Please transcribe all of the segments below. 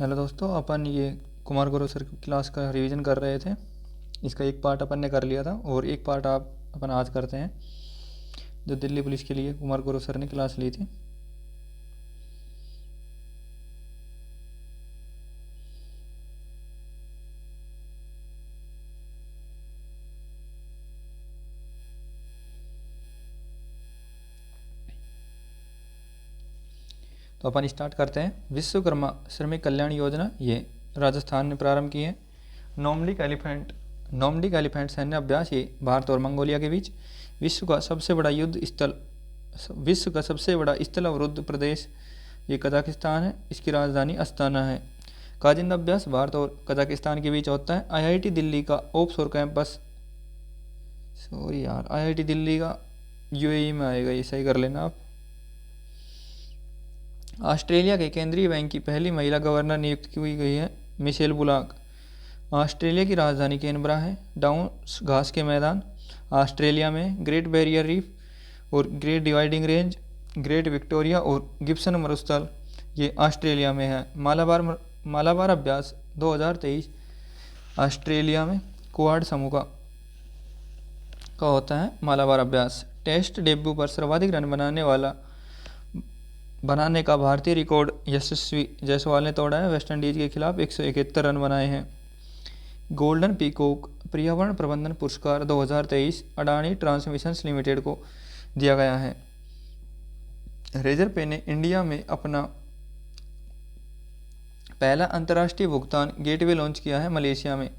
Hello दोस्तों, अपन ये कुमार गुरु sir की क्लास का रिवीजन कर रहे थे। इसका एक पार्ट अपन ने कर लिया था और एक पार्ट अपन आज करते हैं जो दिल्ली पुलिस के लिए कुमार गुरु सर ने क्लास ली थी। तो अपन स्टार्ट करते हैं। विश्वकर्मा श्रमिक कल्याण योजना ये राजस्थान ने प्रारंभ की है। नॉर्मडिक एलिफेंट सैन्य अभ्यास ये भारत और मंगोलिया के बीच। विश्व का सबसे बड़ा स्थल अवरुद्ध प्रदेश ये कजाकिस्तान है। इसकी राजधानी अस्ताना है। काजिंदा अभ्यास भारत और कजाकिस्तान के बीच होता है। आईआईटी दिल्ली का आईआईटी दिल्ली का यूएई में आएगा, ये सही कर लेना आप। ऑस्ट्रेलिया के केंद्रीय बैंक की पहली महिला गवर्नर नियुक्त की गई है मिशेल बुलाक। ऑस्ट्रेलिया की राजधानी कैनबरा है। डाउन्स घास के मैदान ऑस्ट्रेलिया में। ग्रेट बैरियर रीफ और great dividing range, great Victoria और गिब्सन मरुस्थल ये ऑस्ट्रेलिया में है। मालाबार अभ्यास 2023 ऑस्ट्रेलिया में क्वाड समूह का होता है मालाबार अभ्यास। टेस्ट डेब्यू पर सर्वाधिक रन बनाने का भारतीय रिकॉर्ड यशस्वी जायसवाल ने तोड़ा है। वेस्टइंडीज के खिलाफ 171 रन बनाए हैं। गोल्डन पीकॉक पर्यावरण प्रबंधन पुरस्कार 2023 अडानी ट्रांसमिशंस लिमिटेड को दिया गया है। रेजर पे ने इंडिया में अपना पहला अंतर्राष्ट्रीय भुगतान गेटवे लॉन्च किया है मलेशिया में।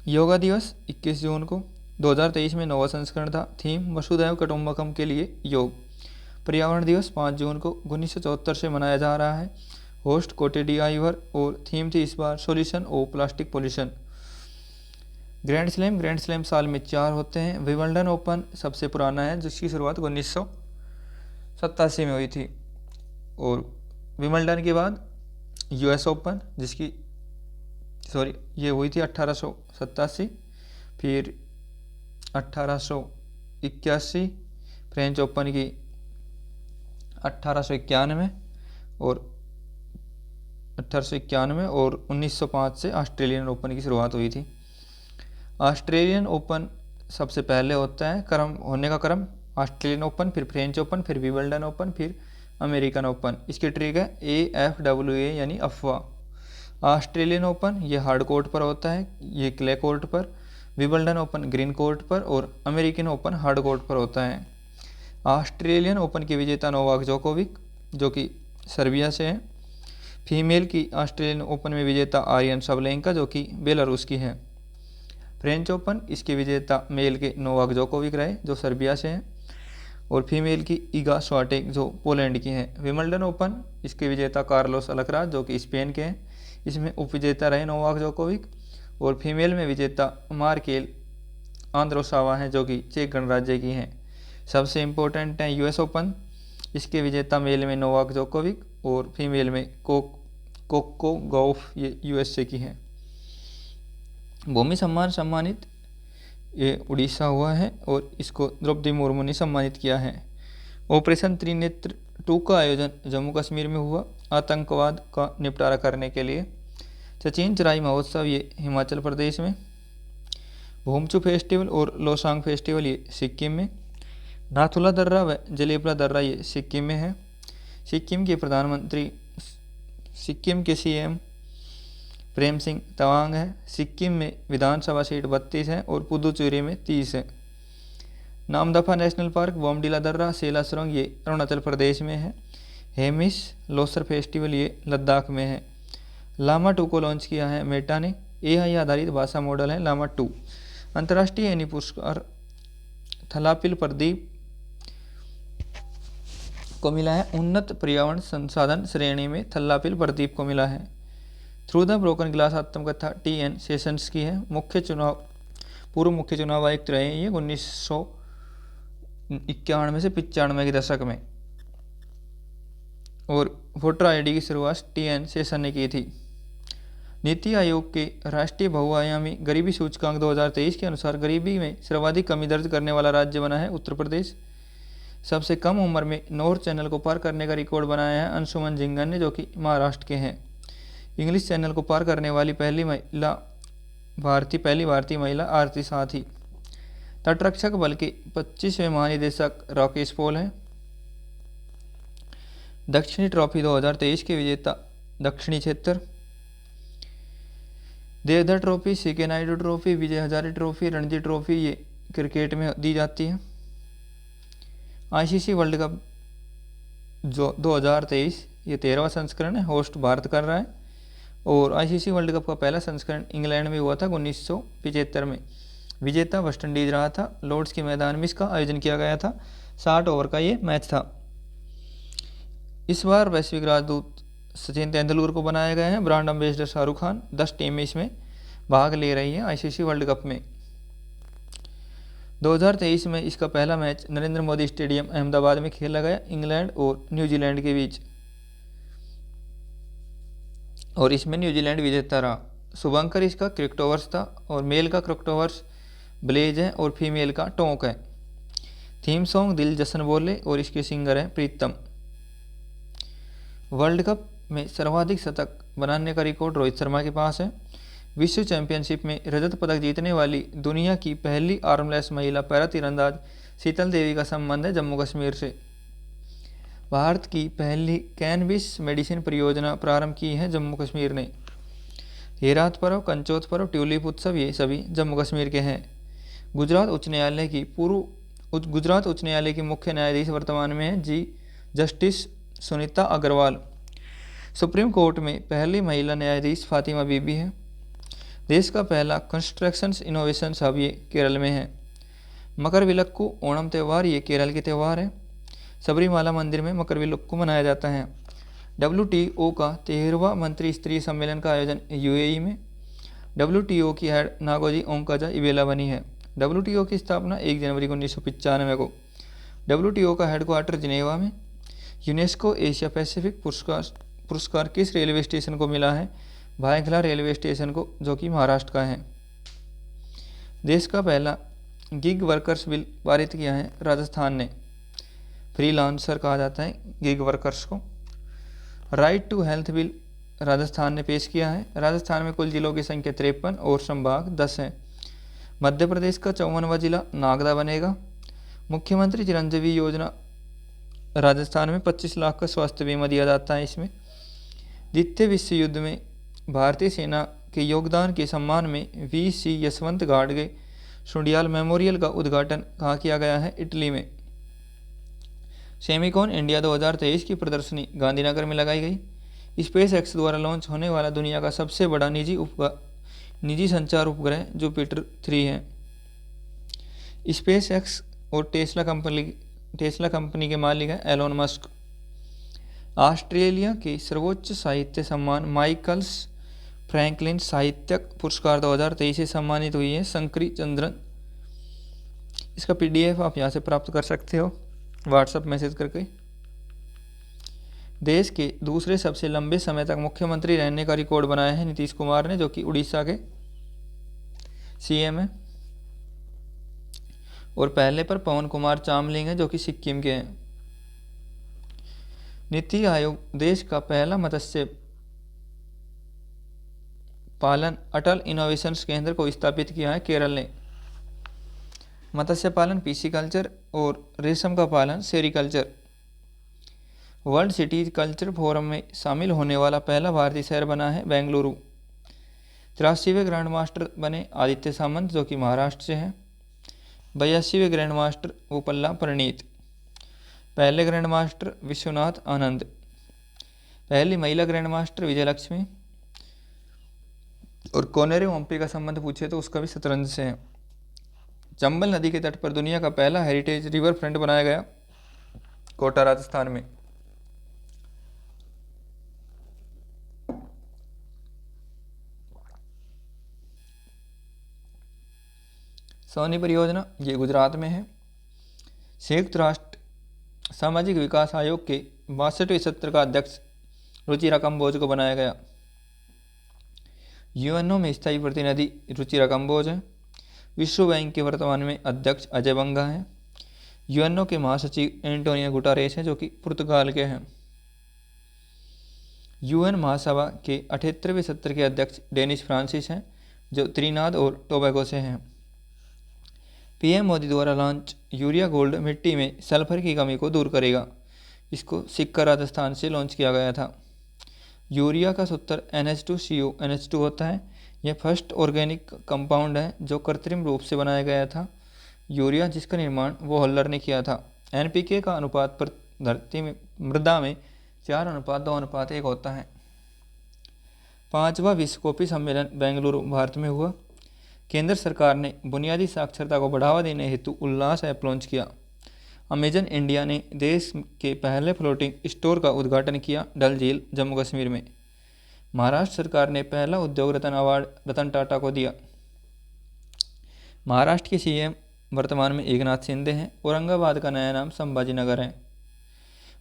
योगा दिवस 21 जून को 2023 में 9वां संस्करण था। थीम वसुधैव कुटुंबकम के लिए योग। पर्यावरण दिवस 5 जून को 1974 से मनाया जा रहा है। होस्ट कोटे डी आइवर और थीम थी इस बार solution of plastic pollution. Grand slam साल में 4 होते हैं। विंबलडन ओपन सबसे पुराना है जिसकी शुरुआत 1987 में हुई थी। और विंबलडन के बाद यूएस ओपन ये हुई थी 1887, फिर 1881 फ्रेंच ओपन की 1891 और 1905 से ऑस्ट्रेलियन ओपन की शुरुआत हुई थी। ऑस्ट्रेलियन ओपन सबसे पहले होता है होने का क्रम ऑस्ट्रेलियन ओपन, फिर फ्रेंच ओपन, फिर विंबलडन ओपन, फिर अमेरिकन ओपन। इसकी ट्रिक है AFWA यानी अफवाह। ऑस्ट्रेलियन ओपन ये हार्ड कोर्ट पर होता है, ये क्ले कोर्ट पर। विंबलडन ओपन ग्रीन कोर्ट पर और अमेरिकन ओपन हार्ड कोर्ट पर होता है। ऑस्ट्रेलियन ओपन के विजेता नोवाक जोकोविक जो कि सर्बिया से है। फीमेल की ऑस्ट्रेलियन ओपन में विजेता आर्यन सबलेंका जो कि बेलारूस की है। फ्रेंच ओपन इसके विजेता मेल के नोवाक जोकोविक रहे जो सर्बिया से हैं, और फीमेल की ईगा स्वाटेक जो पोलैंड की हैं। विंबलडन ओपन इसके विजेता कार्लोस अलकराज जो कि स्पेन के हैं। इसमें उपविजेता रहे नोवाक जोकोविक, और फीमेल में विजेता मार्केल आंद्रोसावा हैं जो कि चेक गणराज्य की हैं। सबसे इम्पोर्टेंट है यूएस ओपन, इसके विजेता मेल में नोवाक जोकोविक और फीमेल में कोको गौफ ये यूएसए की हैं। भूमि सम्मान सम्मानित ये उड़ीसा हुआ है और इसको द्रौपदी मुर्मू ने सम्मानित किया है। ऑपरेशन त्रिनेत्र 2 का आयोजन जम्मू कश्मीर में हुआ आतंकवाद का निपटारा करने के लिए। सचिन चराई महोत्सव ये हिमाचल प्रदेश में। भूमचू फेस्टिवल और लोसांग फेस्टिवल ये सिक्किम में। नाथुला दर्रा व जलेपला दर्रा ये सिक्किम में है। सिक्किम के सीएम प्रेम सिंह तवांग है। सिक्किम में विधानसभा सीट 32 है और पुदुचेरी में 30 है। नामदफा नेशनल पार्क बोमडिला दर्रा सेला सुरंग ये अरुणाचल प्रदेश में है। हेमिस लोसर फेस्टिवल ये लद्दाख में है। लामा 2 को लॉन्च किया है मेटा ने। AI आधारित भाषा मॉडल है लामा 2। अंतर्राष्ट्रीय एनी पुरस्कार थलापिल प्रदीप को मिला है। उन्नत पर्यावरण संसाधन श्रेणी में थल्लापिल प्रदीप को मिला है। थ्रू द ब्रोकन ग्लास आत्मकथा TN सेशंस की है। पूर्व मुख्य चुनाव आयुक्त रहे ये 1991 से 95 के दशक में, और वोटर ID की शुरुआत TN सेशन ने की थी। नीति आयोग के राष्ट्रीय बहुआयामी गरीबी सूचकांक 2023 के अनुसार गरीबी में सर्वाधिक कमी दर्ज करने वाला राज्य बना है उत्तर प्रदेश। सबसे कम उम्र में नॉर्थ चैनल को पार करने का रिकॉर्ड बनाया है अंशुमन जिंगन ने, जो कि महाराष्ट्र के हैं। इंग्लिश चैनल को पार करने वाली पहली भारतीय महिला आरती साथी। तटरक्षक बल के 25वें महानिदेशक राकेश पॉल हैं। दक्षिणी ट्रॉफी 2023 के विजेता दक्षिणी क्षेत्र। Deodhar trophy, CK Naidu trophy, Vijay Hazare trophy, Ranji trophy ये क्रिकेट में दी जाती है। आईसीसी वर्ल्ड कप जो 2023 ये 13वां संस्करण है, होस्ट भारत कर रहा है। और आईसीसी वर्ल्ड कप का पहला संस्करण इंग्लैंड में हुआ था 1975 में। विजेता वेस्ट इंडीज रहा था। लॉर्ड्स के मैदान में इसका आयोजन किया गया था। 60 ओवर का ये मैच था। इस बार वैश्विक राजदूत सचिन तेंदुलकर को बनाया गया है। Brand ambassador Shahrukh Khan. 10 टीमें इसमें भाग ले रही हैं आईसीसी वर्ल्ड कप में। 2023 में इसका पहला मैच नरेंद्र मोदी स्टेडियम अहमदाबाद में खेला गया, इंग्लैंड और न्यूजीलैंड के बीच, और इसमें न्यूजीलैंड विजेता रहा। शुभंकर इसका क्रिकेट ओवर्स था, और मेल का क्रिकेट ओवर्स ब्लेज है और फीमेल का टोंक है। थीम सॉन्ग दिल जशन बोले और इसके सिंगर हैं प्रीतम। वर्ल्ड कप में सर्वाधिक शतक बनाने का रिकॉर्ड रोहित शर्मा के पास है। विश्व चैंपियनशिप में रजत पदक जीतने वाली दुनिया की पहली आर्मलेस महिला पैरा तीरंदाज शीतल देवी का संबंध है जम्मू कश्मीर से। भारत की पहली कैनबिस मेडिसिन परियोजना प्रारंभ की है जम्मू कश्मीर ने। हेरात पर्व, कंचोत पर्व, ट्यूलिप उत्सव ये सभी जम्मू कश्मीर के हैं। गुजरात उच्च न्यायालय की मुख्य न्यायाधीश वर्तमान में है justice Sunita Agarwal. Supreme court में पहली महिला न्यायाधीश फातिमा बीबी है। देश का पहला कंस्ट्रक्शन इनोवेशन हब ये केरल में है। मकरविलक्कू ओणम त्यौहार ये केरल के त्यौहार है। सबरीमाला मंदिर में मकरविलक्कू मनाया जाता है। WTO का 13वां मंत्री स्तरीय सम्मेलन का आयोजन UAE में। WTO की हेड नागोजी ओंकाजा इबेला बनी है। WTO की स्थापना 1 जनवरी 1995 को। WTO का हेडक्वार्टर जिनेवा में। यूनेस्को एशिया पैसिफिक पुरस्कार किस रेलवे स्टेशन को मिला है? भायखला रेलवे स्टेशन को, जो कि महाराष्ट्र का है। देश का पहला गिग वर्कर्स बिल पारित किया है राजस्थान ने। फ्रीलांसर कहा जाता है गिग वर्कर्स को। Right to health bill Rajasthan ने पेश किया है। राजस्थान में कुल जिलों की संख्या 53 और संभाग 10 है। मध्य प्रदेश का 54वां जिला नागदा बनेगा। मुख्यमंत्री चिरंजीवी योजना राजस्थान में 25 लाख का स्वास्थ्य बीमा दिया जाता है। इसमें द्वितीय विश्व युद्ध में भारतीय सेना के योगदान के सम्मान में VC यशवंत गाडगे सुंडियाल मेमोरियल का उद्घाटन कहाँ किया गया है? इटली में। सेमिकॉन इंडिया 2023 की प्रदर्शनी गांधीनगर में लगाई गई। स्पेस एक्स द्वारा लॉन्च होने वाला दुनिया का सबसे बड़ा निजी संचार उपग्रह जुपिटर 3 है। स्पेस एक्स और टेस्ला कंपनी के मालिक हैं एलोन मस्क। ऑस्ट्रेलिया के सर्वोच्च साहित्य सम्मान माइकल्स फ्रैंकलिन साहित्यक पुरस्कार 2023 से सम्मानित हुई है शंकरी चंद्रन। इसका PDF आप यहाँ से प्राप्त कर सकते हो व्हाट्सएप मैसेज करके। देश के दूसरे सबसे लंबे समय तक मुख्यमंत्री रहने का रिकॉर्ड बनाया है नीतीश कुमार ने, जो कि उड़ीसा के CM हैं। और पहले पर पवन कुमार चामलिंग है, जो कि सिक्किम के हैं। नीति आयोग देश का पहला मत्स्य पालन अटल इनोवेशन केंद्र को स्थापित किया है केरल ने। मत्स्य पालन पिसीकल्चर और रेशम का पालन sericulture. World cities culture forum में शामिल होने वाला पहला भारतीय शहर बना है बेंगलुरु। 83वें ग्रैंड मास्टर बने आदित्य सामंत, जो कि महाराष्ट्र से हैं। 82वें ग्रैंड मास्टर वोपल्ला परिणीत। पहले ग्रैंड मास्टर विश्वनाथ आनंद। पहली महिला ग्रैंड मास्टर विजयलक्ष्मी। और कोनेरे ओम्पी का संबंध पूछे तो उसका भी शतरंज से है। चंबल नदी के तट पर दुनिया का पहला हेरिटेज रिवर फ्रंट बनाया गया कोटा राजस्थान में। सोनी परियोजना ये गुजरात में है। संयुक्त राष्ट्र सामाजिक विकास आयोग के 62वें सत्र का अध्यक्ष रुचिरा कंबोज को बनाया गया। UNO में स्थायी प्रतिनिधि रुचिरा कंबोज है। विश्व बैंक के वर्तमान में अध्यक्ष अजय बंगा हैं। यूएनओ के महासचिव एंटोनियो गुटारेस हैं जो कि पुर्तगाल के हैं। यूएन महासभा के 78वें सत्र के अध्यक्ष डेनिस फ्रांसिस हैं जो त्रिनाद और टोबैगो से हैं। पीएम मोदी द्वारा लॉन्च यूरिया गोल्ड मिट्टी में सल्फर की कमी को दूर करेगा। इसको सिक्कर राजस्थान से लॉन्च किया गया था। यूरिया का सूत्र NH2CO NH2 होता है। यह फर्स्ट ऑर्गेनिक कंपाउंड है जो कृत्रिम रूप से बनाया गया था। यूरिया जिसका निर्माण वो हॉलर ने किया था। NPK का अनुपात पर धरती में मृदा में 4:2:1 होता है। 5वां विश्व कॉफी सम्मेलन बेंगलुरु भारत में हुआ। केंद्र सरकार ने बुनियादी साक्षरता को बढ़ावा देने हेतु उल्लास ऐप लॉन्च किया। अमेजन इंडिया ने देश के पहले फ्लोटिंग स्टोर का उद्घाटन किया डल झील जम्मू कश्मीर में। महाराष्ट्र सरकार ने पहला उद्योग रत्न अवार्ड रतन टाटा को दिया। महाराष्ट्र के CM वर्तमान में एकनाथ शिंदे हैं। औरंगाबाद का नया नाम संभाजी नगर है।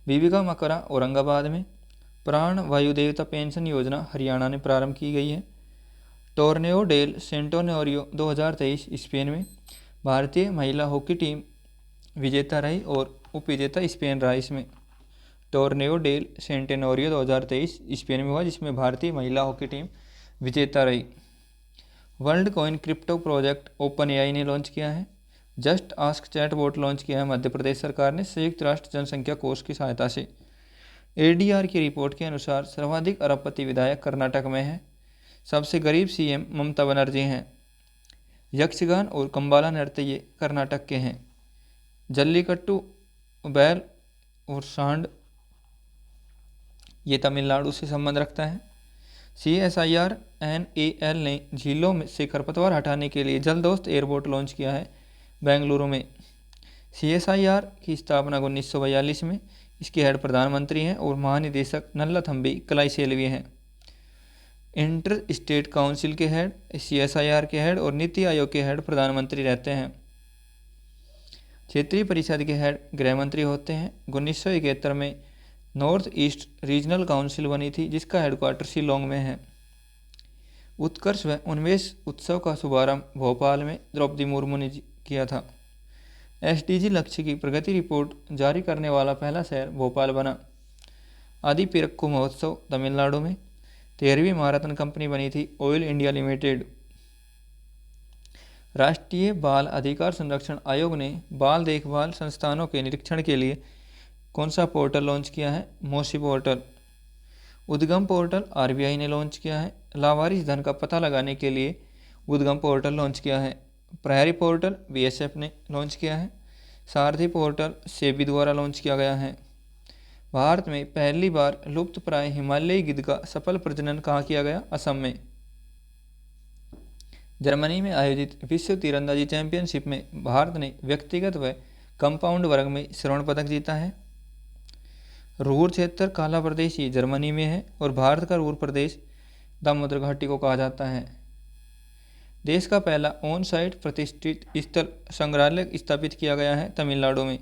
बीबी मकबरा औरंगाबाद में। प्राण वायु देवता पेंशन योजना हरियाणा ने प्रारंभ की गई है। टोर्नेओ डेल सेंटोनोरियो 2023 स्पेन में। भारतीय महिला हॉकी टीम विजेता रही और उपविजेता स्पेन रहा। इसमें टोर्नेओ डेल सेंटेनोरियो 2023 स्पेन में हुआ जिसमें भारतीय महिला हॉकी टीम विजेता रही। World coin crypto project OpenAI ने लॉन्च किया है। जस्ट आस्क चैटबॉट लॉन्च किया है मध्य प्रदेश सरकार ने संयुक्त राष्ट्र जनसंख्या कोष की सहायता से। ADR की रिपोर्ट के अनुसार सर्वाधिक अरबपति विधायक कर्नाटक में है। सबसे गरीब CM ममता बनर्जी हैं। यक्षगान और कंबाला नृत्य ये कर्नाटक के हैं। जल्लीकट्टू बैल और सांड ये तमिलनाडु से संबंध रखता है। CSIR NAL ने झीलों में से खरपतवार हटाने के लिए जलदोस्त एयरबोट लॉन्च किया है बेंगलुरु में। CSIR की स्थापना 1942 में। इसके हेड प्रधानमंत्री हैं और महानिदेशक नल्लाथम्बी कलाईसेल्वी हैं। इंटर स्टेट काउंसिल के हेड CSIR के हेड और नीति आयोग के हेड प्रधानमंत्री रहते हैं। क्षेत्रीय परिषद के हेड गृह मंत्री होते हैं। 1971 में नॉर्थ ईस्ट रीजनल काउंसिल बनी थी जिसका हेडक्वार्टर शिलोंग में है। उत्कर्ष व उन्मेष उत्सव का शुभारंभ भोपाल में द्रौपदी मुर्मू ने किया था। SDG लक्ष्य की प्रगति रिपोर्ट जारी करने वाला पहला शहर भोपाल बना। आदि पिरक्कू महोत्सव तमिलनाडु में। 13वीं महारत्न कंपनी बनी थी ऑयल इंडिया लिमिटेड। राष्ट्रीय बाल अधिकार संरक्षण आयोग ने बाल देखभाल संस्थानों के निरीक्षण के लिए कौन सा पोर्टल लॉन्च किया है? मोसी पोर्टल। उद्गम पोर्टल RBI ने लॉन्च किया है। लावारिस धन का पता लगाने के लिए उद्गम पोर्टल लॉन्च किया है। प्रहरी पोर्टल BSF ने लॉन्च किया है। सारथी पोर्टल सेबी द्वारा लॉन्च किया गया है। भारत में पहली बार लुप्त प्राय हिमालयी गिद्ध का सफल प्रजनन कहाँ किया गया? असम में। जर्मनी में आयोजित विश्व तीरंदाजी चैंपियनशिप में भारत ने व्यक्तिगत व कंपाउंड वर्ग में स्वर्ण पदक जीता है। रूर क्षेत्र काला प्रदेश ही जर्मनी में है और भारत का रूर प्रदेश दामोदर घाटी को कहा जाता है। देश का पहला ऑन साइट प्रतिष्ठित स्थल संग्रहालय स्थापित किया गया है तमिलनाडु में।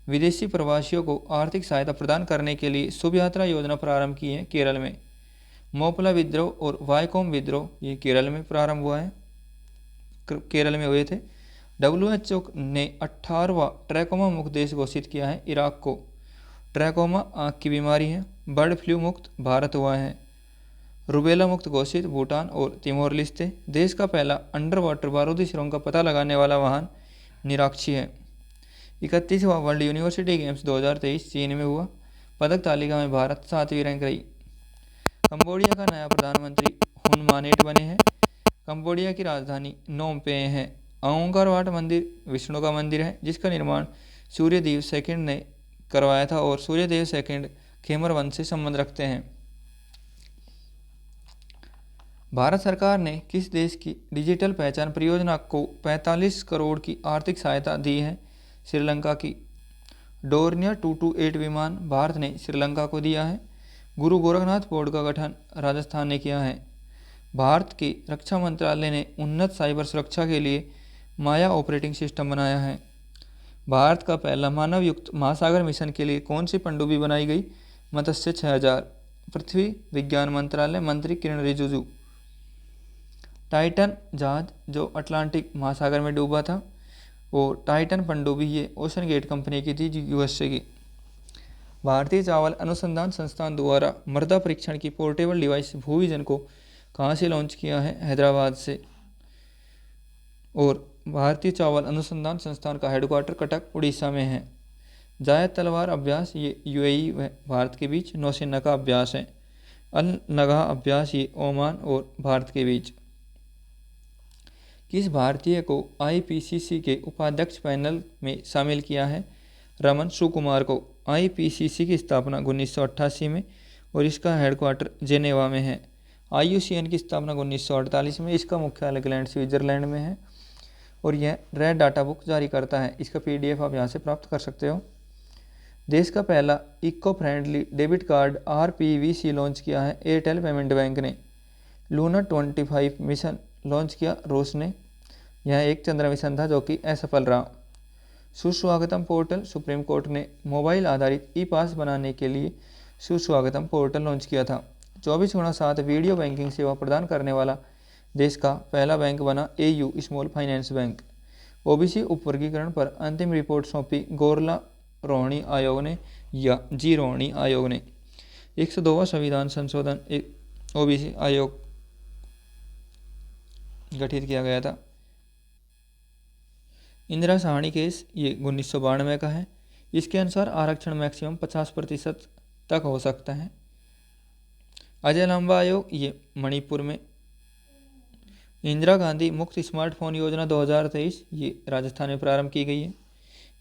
विदेशी प्रवासियों को आर्थिक सहायता प्रदान करने के लिए शुभ यात्रा योजना प्रारंभ की है केरल में। मोपला विद्रोह और वायकोम विद्रोह ये केरल में प्रारंभ हुआ है, केरल में हुए थे। WHO ने 18वां ट्रैकोमा मुक्त देश घोषित किया है इराक को। ट्रैकोमा आँख की बीमारी है। बर्ड फ्लू मुक्त भारत हुआ है। रुबेला मुक्त घोषित भूटान और तिमोर लिस्ते। देश का पहला अंडर वाटर बारूदी सुरंग का पता लगाने वाला वाहन निराक्षी है। 31वां वर्ल्ड यूनिवर्सिटी गेम्स 2023 चीन में हुआ। पदक तालिका में भारत 7वीं रैंक रही। कंबोडिया का नया प्रधानमंत्री हुन मानेट बने हैं। कंबोडिया की राजधानी नोम पेह है। अंगोंकार वाट मंदिर विष्णु का मंदिर है जिसका निर्माण सूर्यदेव सेकंड ने करवाया था और सूर्यदेव सेकंड खेमर वंश से संबंध रखते हैं। भारत सरकार ने किस देश की डिजिटल पहचान परियोजना को 45 करोड़ की आर्थिक सहायता दी है? श्रीलंका की। डोरनियर 228 विमान भारत ने श्रीलंका को दिया है। गुरु गोरखनाथ बोर्ड का गठन राजस्थान ने किया है। भारत के रक्षा मंत्रालय ने उन्नत साइबर सुरक्षा के लिए माया ऑपरेटिंग सिस्टम बनाया है। भारत का पहला मानव युक्त महासागर मिशन के लिए कौन सी पनडुब्बी बनाई गई? मत्स्य 6000। पृथ्वी विज्ञान मंत्रालय मंत्री किरण रिजिजू। टाइटन जहाज जो अटलांटिक महासागर में डूबा था और टाइटन पनडुब्बी ये ओशन गेट कंपनी की थी, यूएसए की। भारतीय चावल अनुसंधान संस्थान द्वारा मृदा परीक्षण की पोर्टेबल डिवाइस भूविजन को कहाँ से लॉन्च किया है? हैदराबाद से। और भारतीय चावल अनुसंधान संस्थान का हेडक्वार्टर कटक उड़ीसा में है। जायद तलवार अभ्यास ये यूएई व भारत के बीच नौसेना का अभ्यास है। अल नगाह अभ्यास ये ओमान और भारत के बीच। किस भारतीय को आईपीसीसी के उपाध्यक्ष पैनल में शामिल किया है? रमन सुकुमार को। आईपीसीसी की स्थापना 1988 में और इसका हेडक्वार्टर जेनेवा में है। आईयूसीएन की स्थापना 1948 में, इसका मुख्यालय ग्लैंड स्विट्जरलैंड में है और यह रेड डाटा बुक जारी करता है। इसका पीडीएफ आप यहाँ से प्राप्त कर सकते हो। देश का पहला eco friendly debit card RPVC launch किया है एयरटेल पेमेंट बैंक ने। लूना 25 मिशन लॉन्च किया रूस ने। यह एक चंद्र मिशन था जो कि असफल रहा। सुस्वागतम पोर्टल सुप्रीम कोर्ट ने मोबाइल आधारित ई पास बनाने के लिए सुस्वागतम पोर्टल लॉन्च किया था। 24x7 वीडियो बैंकिंग सेवा प्रदान करने वाला देश का पहला बैंक बना AU small finance bank. OBC उपवर्गीकरण पर अंतिम रिपोर्ट सौंपी गोरला रोहिणी आयोग ने या जी रोहिणी आयोग ने। 102वां संविधान संशोधन ओबीसी आयोग गठित किया गया था। इंदिरा साहनी केस ये 1992 का है। इसके अनुसार आरक्षण मैक्सिमम 50% तक हो सकता है। अजय लांबा आयोग ये मणिपुर में। इंदिरा गांधी मुफ्त स्मार्टफोन योजना 2023 ये राजस्थान में प्रारंभ की गई है।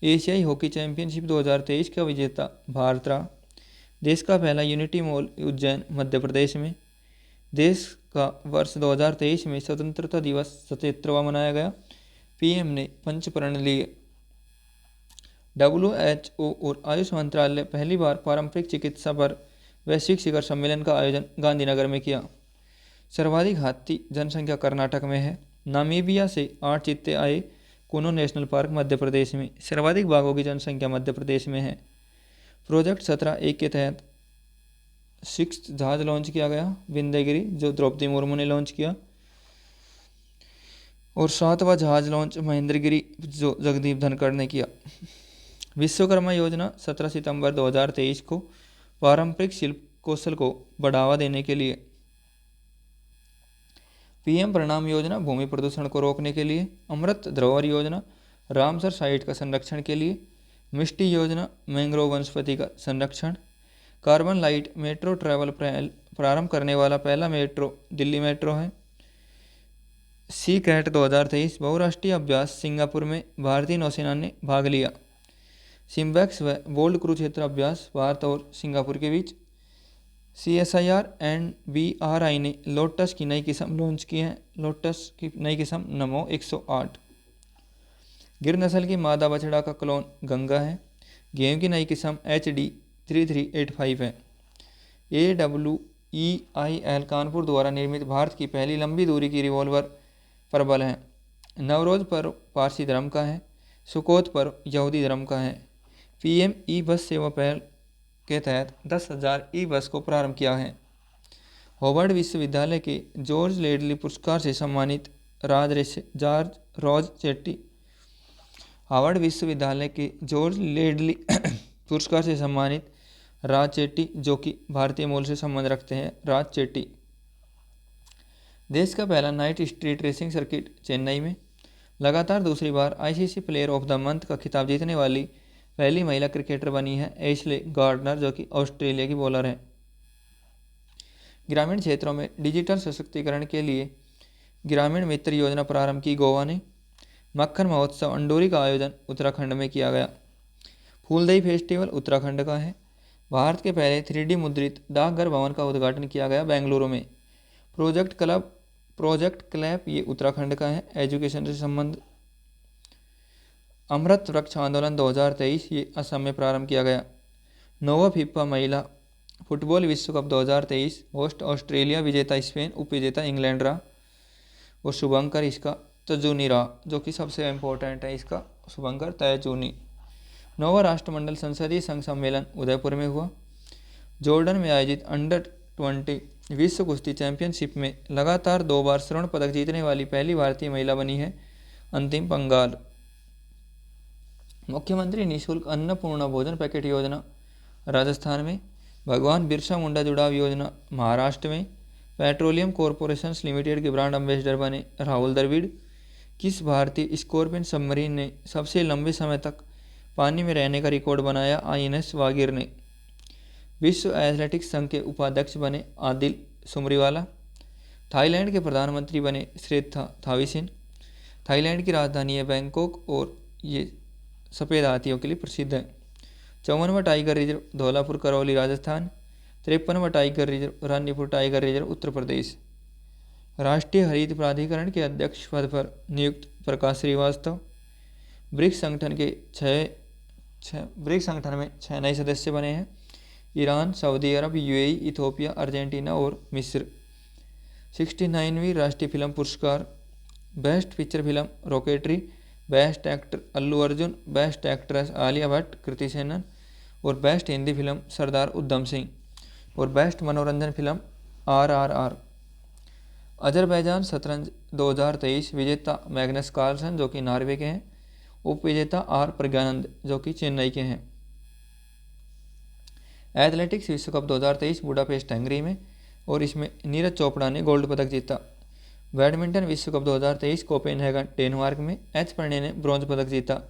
एशियाई हॉकी चैंपियनशिप 2023 का विजेता भारत रहा। देश का पहला यूनिटी मॉल उज्जैन मध्य प्रदेश में। देश का वर्ष 2023 में स्वतंत्रता दिवस 77वां मनाया गया। पीएम ने पंचप्रण लिए। WHO और आयुष मंत्रालय पहली बार पारंपरिक चिकित्सा पर वैश्विक शिखर सम्मेलन का आयोजन गांधीनगर में किया। सर्वाधिक हाथी जनसंख्या कर्नाटक में है। नामीबिया से 8 चीते आए। कुनो नेशनल पार्क मध्य प्रदेश में। सर्वाधिक बाघों की जनसंख्या मध्य प्रदेश में है। प्रोजेक्ट 17(1) के तहत 6th जहाज लॉन्च किया गया विंध्यगिरी, जो द्रौपदी मुर्मू ने लॉन्च किया। और 7वां जहाज लॉन्च महेंद्रगिरी, जो जगदीप धनखड़ ने किया। विश्वकर्मा योजना 17 सितंबर 2023 को पारंपरिक शिल्प कौशल को बढ़ावा देने के लिए। पीएम प्रणाम योजना भूमि प्रदूषण को रोकने के लिए। अमृत धरोहर योजना रामसर साइट का संरक्षण के लिए। मिष्टी योजना मैंग्रोव वनस्पति का संरक्षण। कार्बन लाइट मेट्रो ट्रैवल प्रारंभ करने वाला पहला मेट्रो दिल्ली मेट्रो है। सी कैट 2023 बहुराष्ट्रीय अभ्यास सिंगापुर में भारतीय नौसेना ने भाग लिया। सिम्बैक्स व बोल्ट कुरुक्षेत्र अभ्यास भारत और सिंगापुर के बीच। CSIR एंड BRI ने लोटस की नई किस्म लॉन्च की है। लोटस की नई किस्म नमो 108। गिर नस्ल की मादा बछड़ा का क्लोन गंगा है। गेहूं की नई किस्म HD 3385 है। AWEIL कानपुर द्वारा निर्मित भारत की पहली लंबी दूरी की रिवॉल्वर प्रबल है। नवरोज पर्व पारसी धर्म का है। सुकोत पर्व यहूदी धर्म का है। PM ई बस सेवा पहल के तहत 10,000 ई बस को प्रारंभ किया है। हार्वर्ड विश्वविद्यालय के जॉर्ज लेडली पुरस्कार से सम्मानित जॉर्ज रॉज चेट्टी। हार्वर्ड विश्वविद्यालय के जॉर्ज लेडली पुरस्कार से सम्मानित राज चेट्टी, जो कि भारतीय मूल से संबंध रखते हैं, राज चेट्टी। देश का पहला night street racing circuit Chennai में। लगातार दूसरी बार ICC player of the month का खिताब जीतने वाली पहली महिला क्रिकेटर बनी है एशले गार्डनर, जो कि ऑस्ट्रेलिया की बॉलर है। ग्रामीण क्षेत्रों में डिजिटल सशक्तिकरण के लिए ग्रामीण मित्र योजना प्रारंभ की गोवा ने। मक्खन महोत्सव अंडोरी का आयोजन उत्तराखंड में किया गया। फूलदेई फेस्टिवल उत्तराखंड का है। भारत के पहले 3D मुद्रित डाकघर भवन का उद्घाटन किया गया बेंगलुरु में। प्रोजेक्ट क्लैप ये उत्तराखंड का है, एजुकेशन से संबंध। अमृत वृक्ष आंदोलन 2023 ये असम में प्रारंभ किया गया। नोवा फीफा महिला फुटबॉल विश्व कप 2023 होस्ट ऑस्ट्रेलिया, विजेता स्पेन, उपविजेता इंग्लैंड रहा। और शुभंकर इसका तजुनी रहा, जो कि सबसे इम्पोर्टेंट है इसका शुभंकर तयचूनी। नौवां राष्ट्रमंडल संसदीय संघ सम्मेलन उदयपुर में हुआ। जॉर्डन में आयोजित अंडर-20 विश्व कुश्ती चैंपियनशिप में लगातार 2 बार स्वर्ण पदक जीतने वाली पहली भारतीय महिला बनी है अंतिम पंघाल। मुख्यमंत्री निःशुल्क अन्नपूर्णा भोजन पैकेट योजना राजस्थान में, भगवान बिरसा मुंडा जुड़ाव योजना महाराष्ट्र में, पेट्रोलियम कॉरपोरेशन लिमिटेड के ब्रांड एम्बेसडर बने राहुल द्रविड़। किस भारतीय स्कॉर्पियन सबमरीन ने सबसे लंबे समय तक पानी में रहने का रिकॉर्ड बनाया? INS वागीर ने। विश्व एथलेटिक्स संघ के उपाध्यक्ष बने आदिल सुमरीवाला। थाईलैंड के प्रधानमंत्री बने श्रीथा थाविसिन। थाईलैंड की राजधानी है बैंकॉक और ये सफ़ेद हाथियों के लिए प्रसिद्ध है। 54वां टाइगर रिजर्व धौलापुर करौली राजस्थान। 53वां tiger reserve Ranipur tiger reserve Uttar Pradesh. राष्ट्रीय हरित प्राधिकरण के अध्यक्ष पद पर नियुक्त प्रकाश श्रीवास्तव। ब्रिक्स संगठन में 6 नए सदस्य बने हैं, Iran, Saudi Arab, UAE, Ethiopia, Argentina और मिस्र। 69वीं राष्ट्रीय फिल्म पुरस्कार, best picture film Rocketry, best actor Allu Arjun, best actress Alia Bhatt, Kriti Sanon और बेस्ट हिंदी फिल्म सरदार उधम सिंह और बेस्ट मनोरंजन फिल्म RRR। अजरबैजान शतरंज 2023 विजेता मैग्नस कार्लसन जो कि नॉर्वे के हैं, उप विजेता R प्रज्ञानंद जो कि चेन्नई के हैं। एथलेटिक्स विश्व कप 2023 बुडापेस्ट हंगरी में और इसमें नीरज चोपड़ा ने गोल्ड पदक जीता। बैडमिंटन विश्व कप 2023 कोपेनहेगन डेनमार्क में H प्रणय ने ब्रॉन्ज पदक जीता।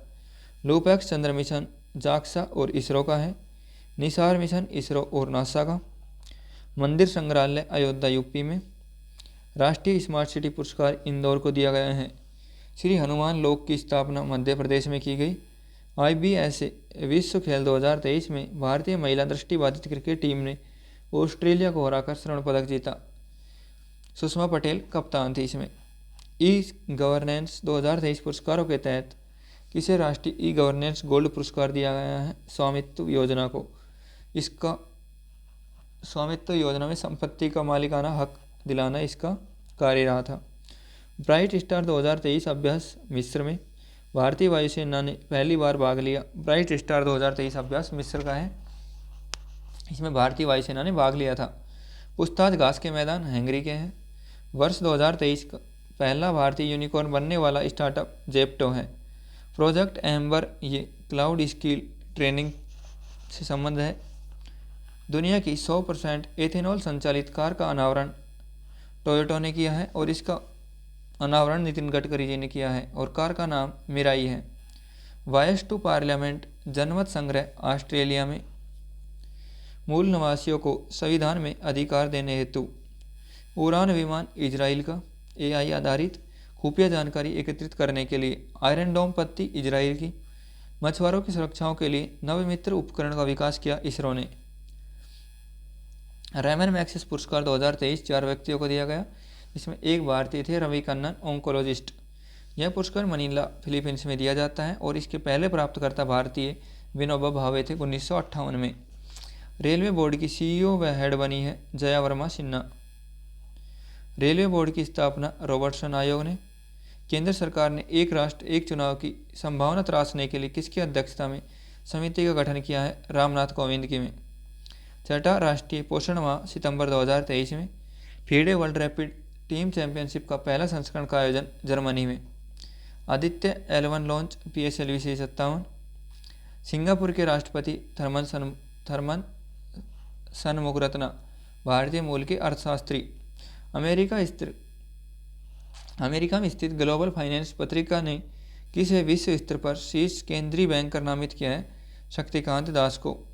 लूपैक्स चंद्र मिशन जाक्सा और इसरो का है, निसार मिशन इसरो और नासा का। मंदिर संग्रहालय अयोध्या UP में। राष्ट्रीय स्मार्ट सिटी पुरस्कार इंदौर को दिया गया है। श्री हनुमान लोक की स्थापना मध्य प्रदेश में की गई। IBSA विश्व खेल 2023 में भारतीय महिला दृष्टिबाधित क्रिकेट टीम ने ऑस्ट्रेलिया को हराकर स्वर्ण पदक जीता। सुषमा पटेल कप्तान थी इसमें। गवर्नेंस 2023 पुरस्कारों के तहत किसे राष्ट्रीय गवर्नेंस गोल्ड पुरस्कार दिया गया है? स्वामित्व योजना को। इसका स्वामित्व योजना में संपत्ति का मालिकाना हक दिलाना इसका कार्य रहा था। ब्राइट स्टार 2023 अभ्यास मिस्र में, भारतीय वायुसेना ने पहली बार भाग लिया। ब्राइट स्टार 2023 अभ्यास मिस्र का है, इसमें भारतीय वायुसेना ने भाग लिया था। पूछताछ घास के मैदान हंगरी के हैं। वर्ष 2023 का पहला भारतीय यूनिकॉर्न बनने वाला स्टार्टअप जेप्टो है। प्रोजेक्ट एम्बर ये क्लाउड स्किल ट्रेनिंग से संबंध है। दुनिया की 100% एथेनॉल संचालित कार का अनावरण टोयोटा ने किया है और इसका अनावरण नितिन गडकरी जी ने किया है और कार का नाम मिराई है। वॉयस टू पार्लियामेंट जनमत संग्रह ऑस्ट्रेलिया में। मूल निवासियों को संविधान में अधिकार देने हेतु उड़ान विमान इजराइल का। AI आधारित खुफिया जानकारी एकत्रित करने के लिए आयरन डोम पत्ती इजराइल की। मछुआरों की सुरक्षाओं के लिए नवमित्र उपकरण का विकास किया इसरो ने। रेमन मैग्सेसे पुरस्कार 2023 4 व्यक्तियों को दिया गया, इसमें एक भारतीय थे रवि कन्नन ओंकोलॉजिस्ट। यह पुरस्कार मनीला फिलीपींस में दिया जाता है और इसके पहले प्राप्तकर्ता भारतीय विनोबा भावे थे 1958 में। रेलवे बोर्ड की CEO व हेड बनी है जया वर्मा सिन्हा। रेलवे बोर्ड की स्थापना रॉबर्टसन आयोग ने। केंद्र सरकार ने एक राष्ट्र एक चुनाव की संभावना तराशने के लिए किसकी अध्यक्षता में समिति का गठन किया है? रामनाथ कोविंद की में। 6ठा राष्ट्रीय पोषण माह सितंबर 2023 में। FIDE world rapid team championship का पहला संस्करण का आयोजन जर्मनी में। Aditya L1 launch PSLV 57। Singapore के राष्ट्रपति थर्मन सनमुगरत्ना भारतीय मूल के अर्थशास्त्री। अमेरिका में स्थित ग्लोबल फाइनेंस पत्रिका ने किसे विश्व स्तर पर शीर्ष केंद्रीय बैंकर नामित किया है? शक्तिकांत दास को।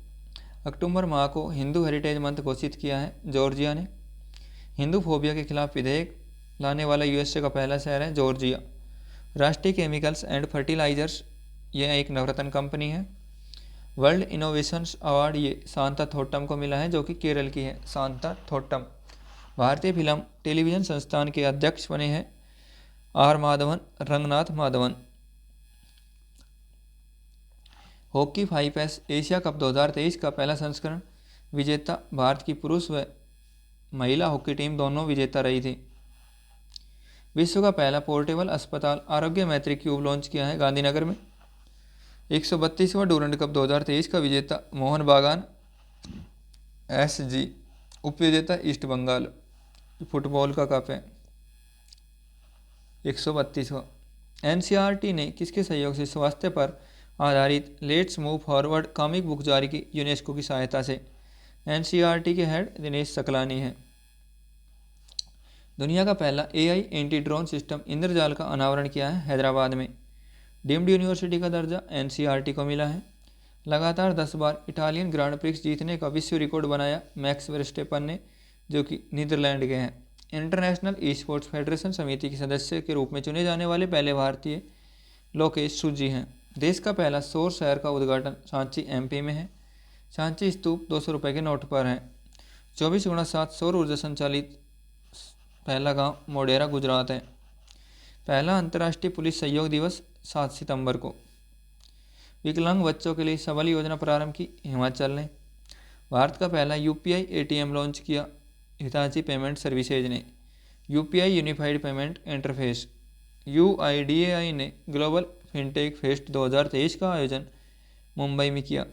अक्टूबर माह को हिंदू हेरिटेज मंथ घोषित किया है जॉर्जिया ने। हिंदू फोबिया के खिलाफ विधेयक लाने वाला USA का पहला शहर है जॉर्जिया। राष्ट्रीय केमिकल्स एंड फर्टिलाइजर्स यह एक नवरत्न कंपनी है। वर्ल्ड इनोवेशंस अवार्ड ये शांता थोट्टम को मिला है जो कि केरल की है शांता थोट्टम। भारतीय फिल्म टेलीविजन संस्थान के अध्यक्ष बने हैं R Madhavan Ranganath Madhavan. Hockey 5S Asia cup 2023 का पहला संस्करण विजेता भारत की पुरुष व महिला हॉकी टीम दोनों विजेता रही थी। विश्व का पहला पोर्टेबल अस्पताल आरोग्य मैत्री क्यूब लॉन्च किया है गांधीनगर में। 132वां डूरंड कप 2023 का विजेता मोहन बागान SG। उप विजेता ईस्ट बंगाल। फुटबॉल का कप है 132वां। NCERT ने किसके सहयोग से स्वास्थ्य पर आधारित let's move forward comic book जारी की यूनेस्को की सहायता से। एनसीईआरटी के हेड दिनेश सकलानी हैं। दुनिया का पहला एआई एंटी ड्रोन सिस्टम इंद्रजाल का अनावरण किया है हैदराबाद में। डीम्ड यूनिवर्सिटी का दर्जा एनसीईआरटी को मिला है। लगातार 10 बार इटालियन ग्रांड प्रिक्स जीतने का विश्व रिकॉर्ड बनाया मैक्स वर्स्टेपन ने, जो कि नीदरलैंड के हैं। इंटरनेशनल ई स्पोर्ट्स फेडरेशन समिति के सदस्य के रूप में चुने जाने वाले पहले भारतीय लोकेश सूजी हैं। देश का पहला सौर शहर का उद्घाटन सांची एमपी में है। सांची स्तूप 200 रुपये के नोट पर है। 24x7 सौर ऊर्जा संचालित पहला गांव मोढेरा गुजरात है। पहला अंतर्राष्ट्रीय पुलिस सहयोग दिवस 7 सितंबर को। विकलांग बच्चों के लिए सबल योजना प्रारंभ की हिमाचल ने। भारत का पहला यूपीआई एटीएम लॉन्च किया हिताची पेमेंट सर्विसेज ने। UPI unified payment interface UIDAI ने ग्लोबल फिनटेक फेस्ट 2023 का आयोजन मुंबई में किया।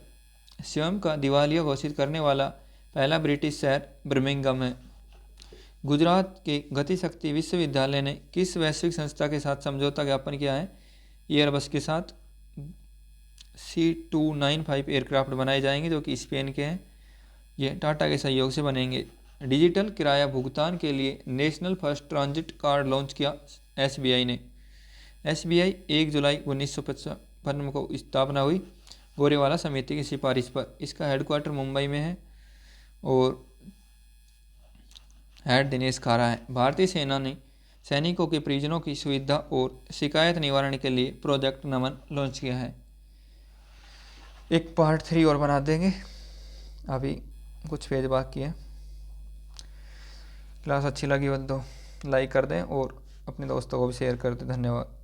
स्वयं का दिवालिया घोषित करने वाला पहला ब्रिटिश शहर बर्मिंघम है। गुजरात के गतिशक्ति विश्वविद्यालय ने किस वैश्विक संस्था के साथ समझौता ज्ञापन किया है? एयरबस के साथ C295 एयरक्राफ्ट बनाए जाएंगे, जो कि स्पेन के हैं। ये टाटा के सहयोग से बनेंगे। डिजिटल किराया भुगतान के लिए national first transit card launch किया एसबीआई ने। एसबीआई 1 जुलाई 1955 को स्थापना हुई गोरेवाला समिति की सिफारिश पर। इसका हेडक्वार्टर मुंबई में है और हेड दिनेश खारा है। भारतीय सेना ने सैनिकों के परिजनों की सुविधा और शिकायत निवारण के लिए प्रोजेक्ट नमन लॉन्च किया है। एक पार्ट 3 और बना देंगे, अभी कुछ पेज बाकी है। क्लास अच्छी लगी हो तो लाइक कर दें और अपने दोस्तों को भी शेयर कर दें। धन्यवाद।